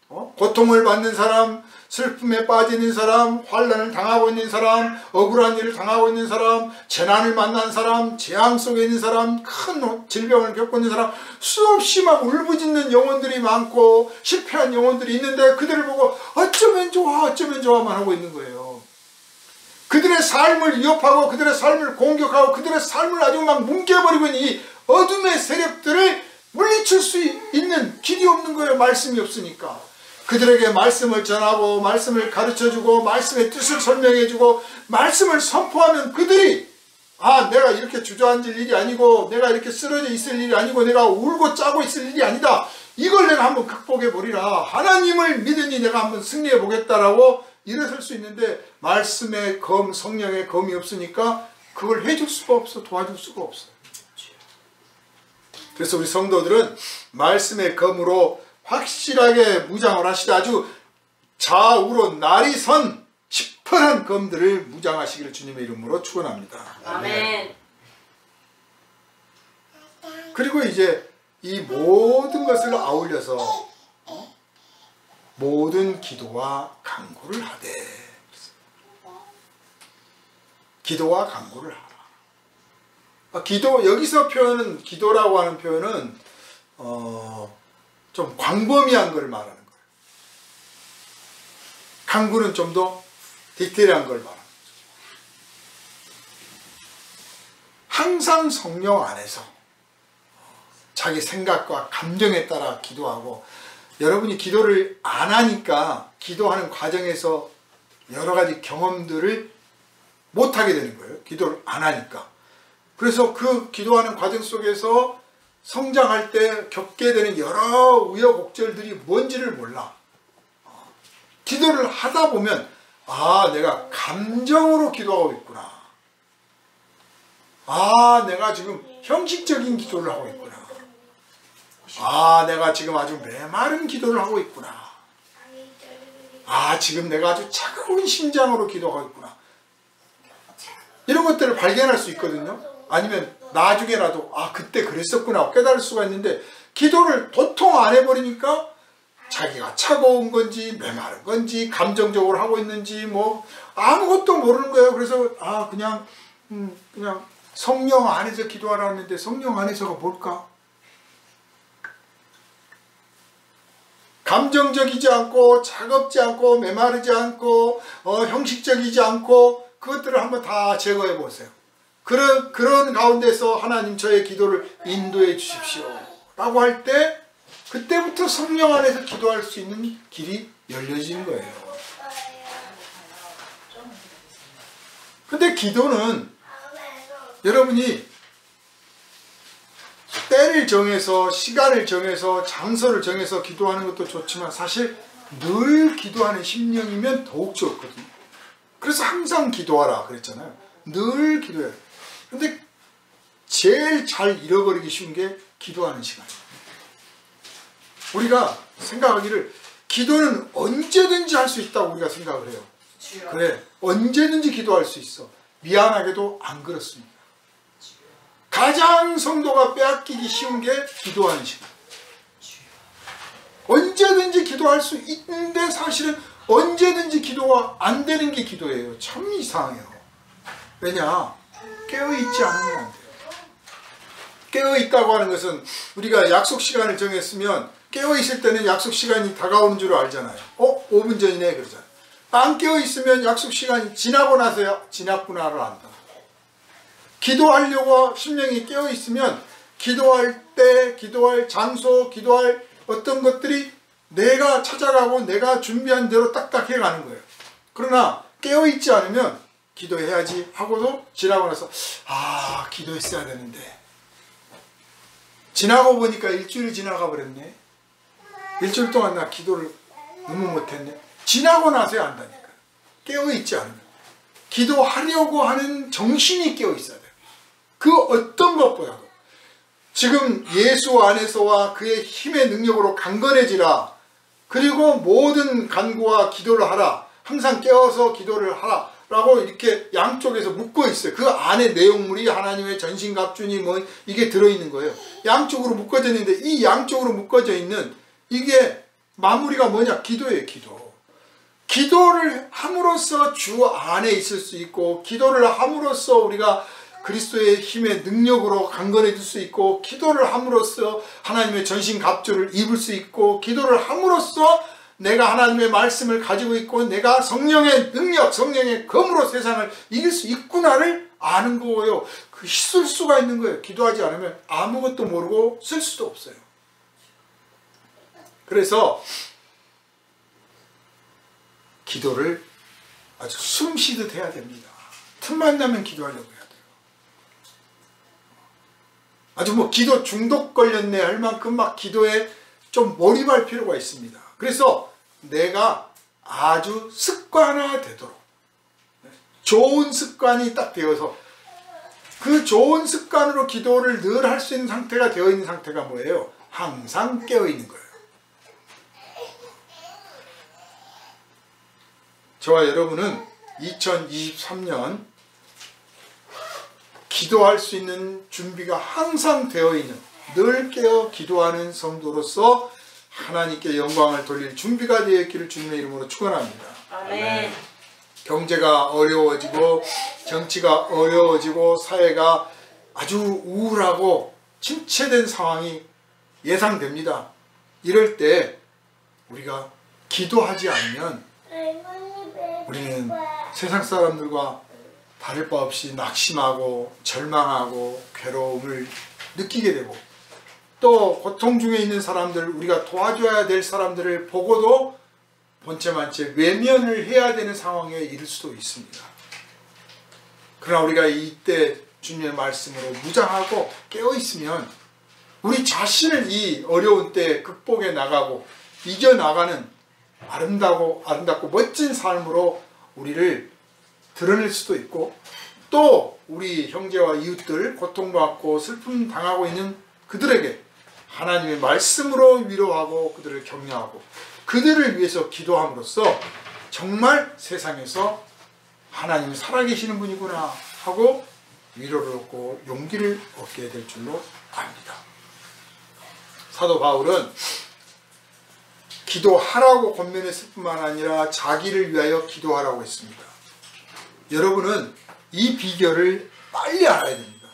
고통을 받는 사람, 슬픔에 빠지는 사람, 환난을 당하고 있는 사람, 억울한 일을 당하고 있는 사람, 재난을 만난 사람, 재앙 속에 있는 사람, 큰 질병을 겪고 있는 사람, 수없이 막 울부짖는 영혼들이 많고 실패한 영혼들이 있는데 그들을 보고 어쩌면 좋아만 하고 있는 거예요. 그들의 삶을 위협하고 그들의 삶을 공격하고 그들의 삶을 아주 막 뭉개버리고 있는 이 어둠의 세력들을 물리칠 수 있는 길이 없는 거예요. 말씀이 없으니까. 그들에게 말씀을 전하고 말씀을 가르쳐주고 말씀의 뜻을 설명해주고 말씀을 선포하면 그들이 내가 이렇게 주저앉을 일이 아니고 내가 이렇게 쓰러져 있을 일이 아니고 내가 울고 짜고 있을 일이 아니다. 이걸 내가 한번 극복해보리라. 하나님을 믿으니 내가 한번 승리해보겠다라고 일어설 수 있는데 말씀의 검, 성령의 검이 없으니까 그걸 해줄 수가 없어. 도와줄 수가 없어요. 그래서 우리 성도들은 말씀의 검으로 확실하게 무장을 하시되 아주 좌우로 날이 선 시퍼런 검들을 무장하시기를 주님의 이름으로 축원합니다. 아멘. 그리고 이제 이 모든 것을 아울러서 모든 기도와 간구를 하되 기도와 간구를 하라. 여기서 표현은 기도라고 하는 표현은 좀 광범위한 걸 말하는 거예요. 간구는 좀 더 디테일한 걸 말하는 거죠. 항상 성령 안에서 자기 생각과 감정에 따라 기도하고 여러분이 기도를 안 하니까 기도하는 과정에서 여러 가지 경험들을 못하게 되는 거예요. 기도를 안 하니까. 그래서 그 기도하는 과정 속에서 성장할 때 겪게 되는 여러 우여곡절들이 뭔지를 몰라. 기도를 하다 보면 내가 감정으로 기도하고 있구나. 내가 지금 형식적인 기도를 하고 있구나. 내가 지금 아주 메마른 기도를 하고 있구나. 지금 내가 아주 차가운 심장으로 기도하고 있구나. 이런 것들을 발견할 수 있거든요. 아니면 나중에라도 그때 그랬었구나 깨달을 수가 있는데 기도를 도통 안 해버리니까 자기가 차가운 건지 메마른 건지 감정적으로 하고 있는지 뭐 아무것도 모르는 거예요. 그래서 그냥 성령 안에서 기도하라 했는데 성령 안에서가 뭘까? 감정적이지 않고 차갑지 않고 메마르지 않고 형식적이지 않고 그것들을 한번 다 제거해 보세요. 그런 가운데서 하나님 저의 기도를 인도해 주십시오 라고 할 때 그때부터 성령 안에서 기도할 수 있는 길이 열려지는 거예요. 근데 기도는 여러분이 때를 정해서 시간을 정해서 장소를 정해서 기도하는 것도 좋지만 사실 늘 기도하는 심령이면 더욱 좋거든요. 그래서 항상 기도하라 그랬잖아요. 늘 기도해요. 근데 제일 잘 잃어버리기 쉬운 게 기도하는 시간이에요. 우리가 생각하기를 기도는 언제든지 할 수 있다고 우리가 생각을 해요. 그래, 언제든지 기도할 수 있어. 미안하게도 안 그렇습니다. 가장 성도가 빼앗기기 쉬운 게 기도하는 시간. 언제든지 기도할 수 있는데 사실은 언제든지 기도가 안 되는 게 기도예요. 참 이상해요. 왜냐? 깨어있지 않으면 안 돼요. 깨어있다고 하는 것은 우리가 약속 시간을 정했으면 깨어있을 때는 약속 시간이 다가오는 줄 알잖아요. 5분 전이네 그러잖아요. 안 깨어있으면 약속 시간이 지나고 나서야 지났구나를 안다. 기도하려고 심령이 깨어있으면 기도할 때, 기도할 장소, 기도할 어떤 것들이 내가 찾아가고 내가 준비한 대로 딱딱 해가는 거예요. 그러나 깨어있지 않으면 기도해야지 하고도 지나고 나서 기도했어야 되는데 지나고 보니까 일주일이 지나가 버렸네. 일주일 동안 나 기도를 너무 못했네. 지나고 나서야 안다니까. 깨어있지 않으면. 기도하려고 하는 정신이 깨어있어야 돼요. 그 어떤 것보다도 지금 예수 안에서와 그의 힘의 능력으로 강건해지라. 그리고 모든 간구와 기도를 하라. 항상 깨어서 기도를 하라. 라고 이렇게 양쪽에서 묶어 있어요. 그 안에 내용물이 하나님의 전신갑주니 뭐 이게 들어있는 거예요. 양쪽으로 묶어져 있는데 이 양쪽으로 묶어져 있는 이게 마무리가 뭐냐? 기도예요. 기도. 기도를 함으로써 주 안에 있을 수 있고 기도를 함으로써 우리가 그리스도의 힘의 능력으로 강건해질 수 있고 기도를 함으로써 하나님의 전신갑주를 입을 수 있고 기도를 함으로써 내가 하나님의 말씀을 가지고 있고 내가 성령의 능력, 성령의 검으로 세상을 이길 수 있구나를 아는 거예요. 그 쓸 수가 있는 거예요. 기도하지 않으면 아무것도 모르고 쓸 수도 없어요. 그래서 기도를 아주 숨쉬듯 해야 됩니다. 틈만 나면 기도하려고 해야 돼요. 아주 뭐 기도 중독 걸렸네 할 만큼 막 기도에 좀 몰입할 필요가 있습니다. 그래서 내가 아주 습관화 되도록 좋은 습관이 딱 되어서 그 좋은 습관으로 기도를 늘 할 수 있는 상태가 되어 있는 상태가 뭐예요? 항상 깨어 있는 거예요. 저와 여러분은 2023년 기도할 수 있는 준비가 항상 되어 있는 늘 깨어 기도하는 성도로서 하나님께 영광을 돌릴 준비가 되어 있기를 주님의 이름으로 축원합니다. 아멘. 경제가 어려워지고 정치가 어려워지고 사회가 아주 우울하고 침체된 상황이 예상됩니다. 이럴 때 우리가 기도하지 않으면 우리는 세상 사람들과 다를 바 없이 낙심하고 절망하고 괴로움을 느끼게 되고 또 고통 중에 있는 사람들, 우리가 도와줘야 될 사람들을 보고도 본체만체 외면을 해야 되는 상황에 이를 수도 있습니다. 그러나 우리가 이때 주님의 말씀으로 무장하고 깨어있으면 우리 자신을 이 어려운 때에 극복해 나가고 이겨나가는 아름답고 멋진 삶으로 우리를 드러낼 수도 있고 또 우리 형제와 이웃들 고통받고 슬픔 당하고 있는 그들에게 하나님의 말씀으로 위로하고 그들을 격려하고 그들을 위해서 기도함으로써 정말 세상에서 하나님이 살아계시는 분이구나 하고 위로를 얻고 용기를 얻게 될 줄로 압니다. 사도 바울은 기도하라고 권면했을 뿐만 아니라 자기를 위하여 기도하라고 했습니다. 여러분은 이 비결을 빨리 알아야 됩니다.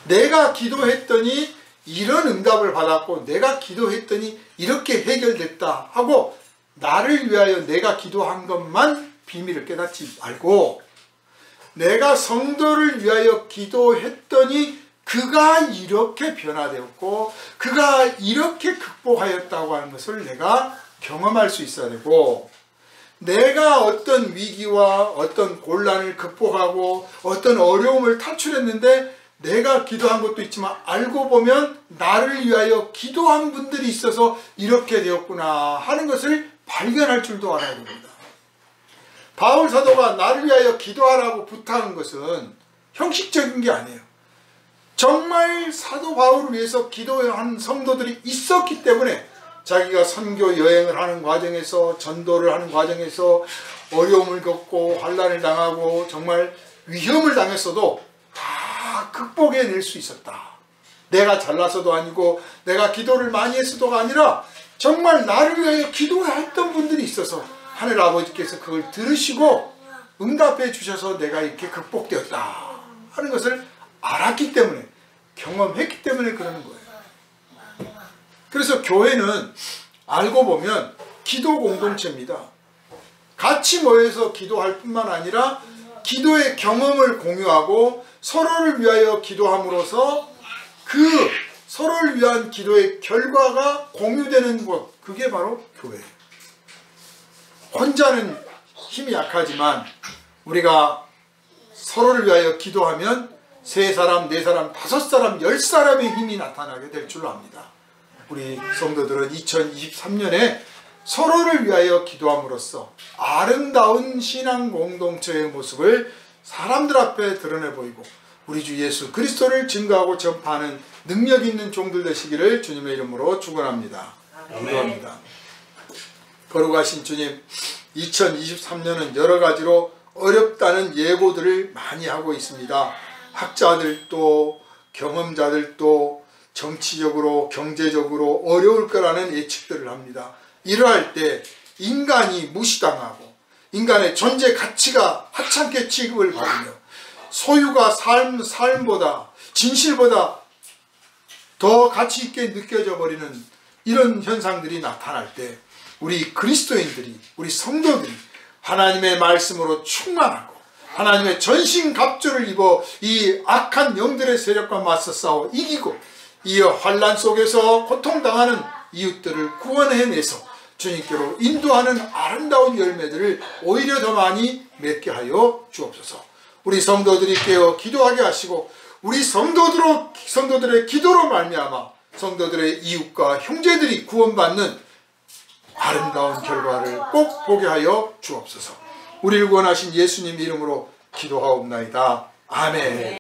내가 기도했더니 이런 응답을 받았고 내가 기도했더니 이렇게 해결됐다 하고 나를 위하여 내가 기도한 것만 비밀을 깨닫지 말고 내가 성도를 위하여 기도했더니 그가 이렇게 변화되었고 그가 이렇게 극복하였다고 하는 것을 내가 경험할 수 있어야 되고 내가 어떤 위기와 어떤 곤란을 극복하고 어떤 어려움을 탈출했는데 내가 기도한 것도 있지만 알고 보면 나를 위하여 기도한 분들이 있어서 이렇게 되었구나 하는 것을 발견할 줄도 알아야 됩니다. 바울 사도가 나를 위하여 기도하라고 부탁한 것은 형식적인 게 아니에요. 정말 사도 바울을 위해서 기도한 성도들이 있었기 때문에 자기가 선교 여행을 하는 과정에서, 전도를 하는 과정에서 어려움을 겪고 환난을 당하고 정말 위험을 당했어도 다 극복해낼 수 있었다. 내가 잘나서도 아니고 내가 기도를 많이 했어도가 아니라 정말 나를 위하여 기도했던 분들이 있어서 하늘 아버지께서 그걸 들으시고 응답해 주셔서 내가 이렇게 극복되었다 하는 것을 알았기 때문에, 경험했기 때문에 그러는 거예요. 그래서 교회는 알고 보면 기도 공동체입니다. 같이 모여서 기도할 뿐만 아니라 기도의 경험을 공유하고 서로를 위하여 기도함으로써 그 서로를 위한 기도의 결과가 공유되는 곳, 그게 바로 교회예요. 혼자는 힘이 약하지만 우리가 서로를 위하여 기도하면 3사람, 4사람, 5사람, 10사람의 힘이 나타나게 될 줄로 압니다. 우리 성도들은 2023년에 서로를 위하여 기도함으로써 아름다운 신앙 공동체의 모습을 사람들 앞에 드러내 보이고 우리 주 예수 그리스도를 증거하고 전파하는 능력 있는 종들 되시기를 주님의 이름으로 축원합니다. 기도합니다. 거룩하신 주님, 2023년은 여러 가지로 어렵다는 예고들을 많이 하고 있습니다. 학자들도 경험자들도 정치적으로 경제적으로 어려울 거라는 예측들을 합니다. 이러할 때 인간이 무시당하고 인간의 존재 가치가 하찮게 취급을 받으며 소유가 삶보다 진실보다 더 가치 있게 느껴져 버리는 이런 현상들이 나타날 때 우리 그리스도인들이, 우리 성도들이 하나님의 말씀으로 충만하고 하나님의 전신갑주를 입어 이 악한 영들의 세력과 맞서 싸워 이기고 이 환난 속에서 고통당하는 이웃들을 구원해내서 주님께로 인도하는 아름다운 열매들을 오히려 더 많이 맺게 하여 주옵소서. 우리 성도들이 깨어 기도하게 하시고 우리 성도들의 기도로 말미암아 성도들의 이웃과 형제들이 구원받는 아름다운 결과를 꼭 보게 하여 주옵소서. 우리를 구원하신 예수님 이름으로 기도하옵나이다. 아멘.